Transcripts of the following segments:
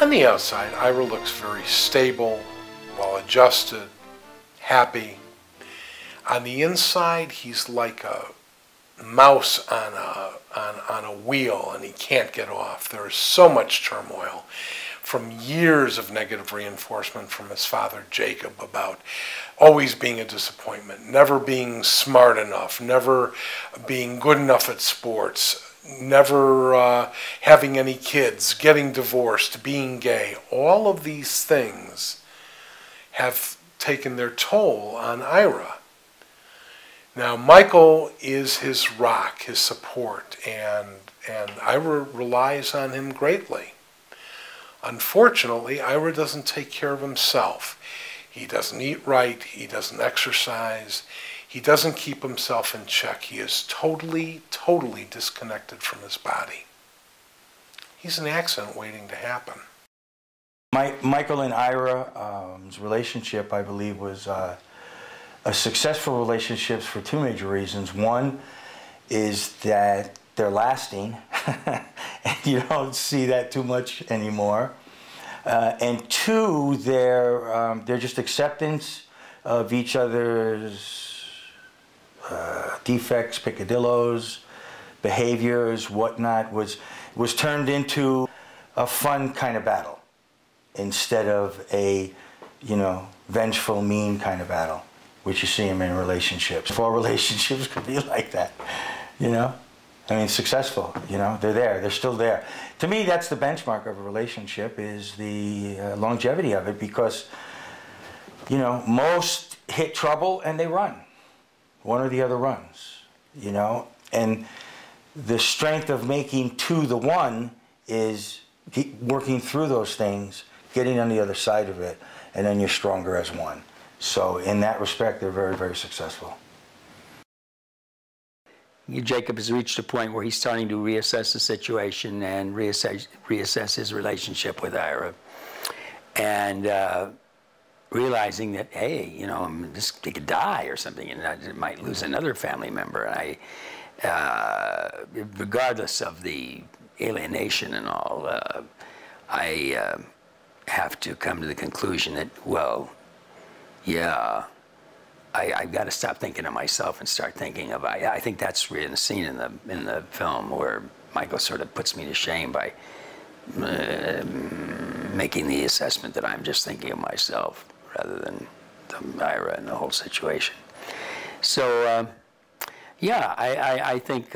On the outside, Ira looks very stable, well-adjusted, happy. On the inside, he's like a mouse on a wheel, and he can't get off. There is so much turmoil from years of negative reinforcement from his father, Jacob, about always being a disappointment, never being smart enough, never being good enough at sports, never having any kids, getting divorced, being gay. All of these things have taken their toll on Ira. Now, Michael is his rock, his support, and Ira relies on him greatly. Unfortunately, Ira doesn't take care of himself. He doesn't eat right, he doesn't exercise, he doesn't keep himself in check. He is totally disconnected from his body. He's an accident waiting to happen. Michael and Ira's relationship, I believe, was a successful relationship for two major reasons. One is that they're lasting, and you don't see that too much anymore. And two, they're just acceptance of each other's defects, peccadillos, behaviors, whatnot, was turned into a fun kind of battle instead of a, vengeful, mean kind of battle, which you see them in relationships. All relationships could be like that, I mean, successful, they're there, they're still there. To me, that's the benchmark of a relationship, is the longevity of it, because, most hit trouble and they run. One or the other runs, and the strength of making two the one is working through those things, getting on the other side of it, and then you're stronger as one. So in that respect, they're very successful. Jacob has reached a point where he's starting to reassess the situation and reassess his relationship with Ira, and realizing that, hey, he could die or something, and I might lose another family member. And regardless of the alienation and all, I have to come to the conclusion that, well, yeah, I've got to stop thinking of myself and start thinking of, I think that's really the scene in the film where Michael sort of puts me to shame by making the assessment that I'm just thinking of myself rather than Ira and the whole situation. So, yeah, I think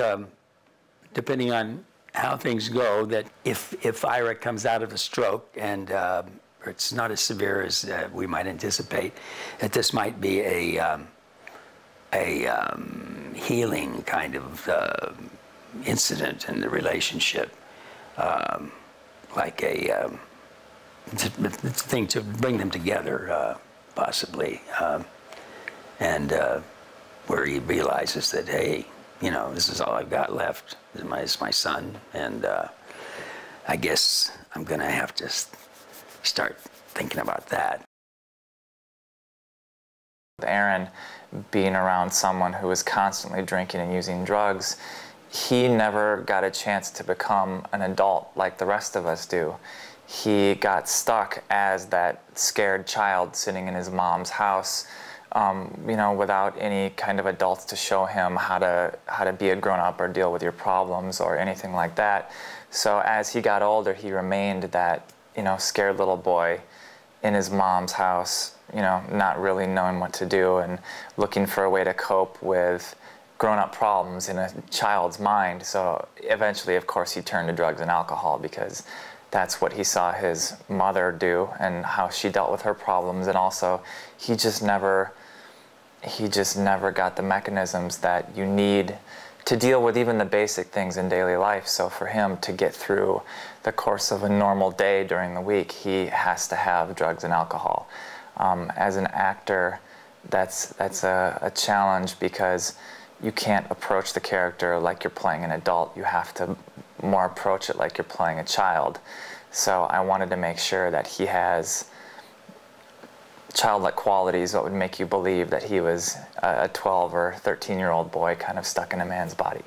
depending on how things go, that if Ira comes out of a stroke and it's not as severe as we might anticipate, that this might be a healing kind of incident in the relationship, like a thing to bring them together, possibly, and where he realizes that, hey, this is all I've got left. Is my son, and I guess I'm going to have to start thinking about that. Aaron being around someone who was constantly drinking and using drugs, he never got a chance to become an adult like the rest of us do. He got stuck as that scared child sitting in his mom's house, without any kind of adults to show him how to be a grown-up or deal with your problems or anything like that. So as he got older, he remained that, scared little boy in his mom's house, not really knowing what to do and looking for a way to cope with grown-up problems in a child's mind. So eventually, of course, he turned to drugs and alcohol because that's what he saw his mother do and how she dealt with her problems. And also, he just never got the mechanisms that you need to deal with even the basic things in daily life. So for him to get through the course of a normal day during the week, he has to have drugs and alcohol. As an actor, that's a challenge because you can't approach the character like you're playing an adult. You have to more approach it like you're playing a child. So I wanted to make sure that he has childlike qualities that would make you believe that he was a 12 or 13-year-old boy kind of stuck in a man's body.